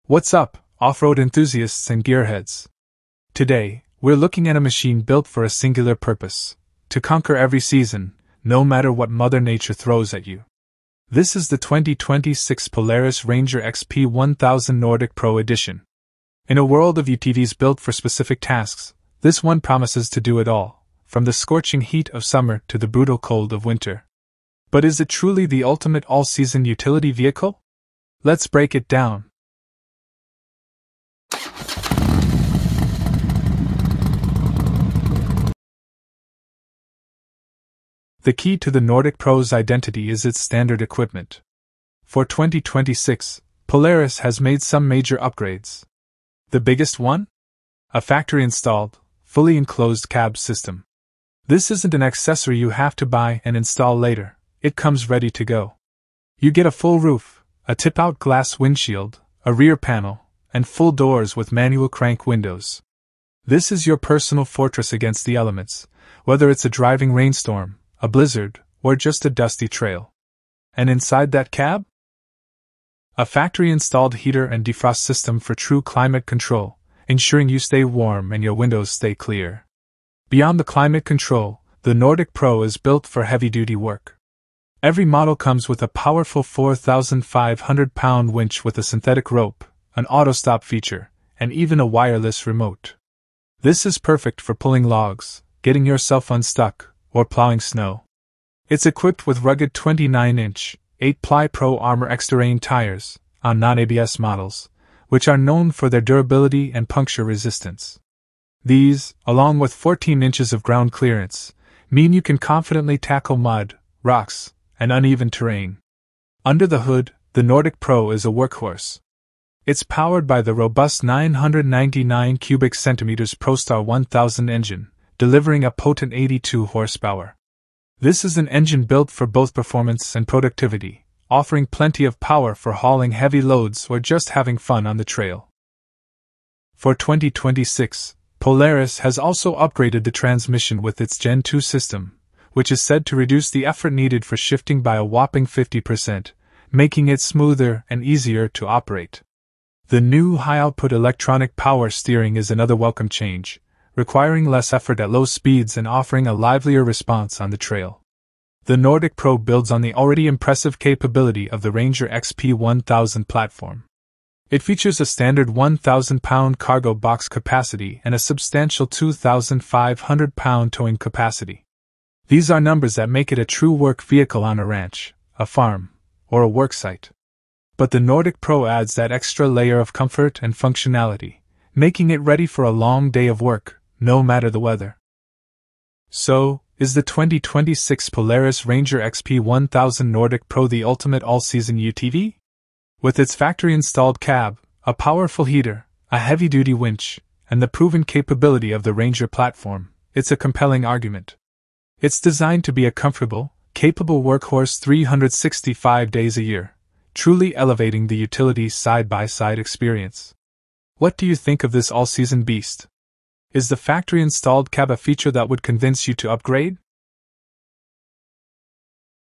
What's up, off-road enthusiasts and gearheads? Today, we're looking at a machine built for a singular purpose: to conquer every season, no matter what Mother Nature throws at you. This is the 2026 Polaris RANGER XP 1000 Nordic Pro Edition. In a world of UTVs built for specific tasks, this one promises to do it all, from the scorching heat of summer to the brutal cold of winter. But is it truly the ultimate all-season utility vehicle? Let's break it down. The key to the Nordic Pro's identity is its standard equipment. For 2026, Polaris has made some major upgrades. The biggest one? A factory-installed, fully enclosed cab system. This isn't an accessory you have to buy and install later, it comes ready to go. You get a full roof, a tip-out glass windshield, a rear panel, and full doors with manual crank windows. This is your personal fortress against the elements, whether it's a driving rainstorm, a blizzard, or just a dusty trail. And inside that cab? A factory-installed heater and defrost system for true climate control, ensuring you stay warm and your windows stay clear. Beyond the climate control, the Nordic Pro is built for heavy-duty work. Every model comes with a powerful 4,500-pound winch with a synthetic rope, an auto-stop feature, and even a wireless remote. This is perfect for pulling logs, getting yourself unstuck, or plowing snow. It's equipped with rugged 29-inch, 8-ply Pro Armor X-Terrain tires on non-ABS models, which are known for their durability and puncture resistance. These, along with 14 inches of ground clearance, mean you can confidently tackle mud, rocks, and uneven terrain. Under the hood, the Nordic Pro is a workhorse. It's powered by the robust 999 cubic centimeters ProStar 1000 engine, delivering a potent 82 horsepower. This is an engine built for both performance and productivity, offering plenty of power for hauling heavy loads or just having fun on the trail. For 2026, Polaris has also upgraded the transmission with its Gen 2 system, which is said to reduce the effort needed for shifting by a whopping 50%, making it smoother and easier to operate. The new high-output electronic power steering is another welcome change, requiring less effort at low speeds and offering a livelier response on the trail. The Nordic Pro builds on the already impressive capability of the RANGER XP 1000 platform. It features a standard 1,000-pound cargo box capacity and a substantial 2,500-pound towing capacity. These are numbers that make it a true work vehicle on a ranch, a farm, or a worksite. But the Nordic Pro adds that extra layer of comfort and functionality, making it ready for a long day of work, no matter the weather. So, is the 2026 Polaris RANGER XP 1000 Nordic Pro the ultimate all-season UTV? With its factory-installed cab, a powerful heater, a heavy-duty winch, and the proven capability of the RANGER platform, it's a compelling argument. It's designed to be a comfortable, capable workhorse 365 days a year, truly elevating the utility side-by-side experience. What do you think of this all-season beast? Is the factory-installed cab a feature that would convince you to upgrade?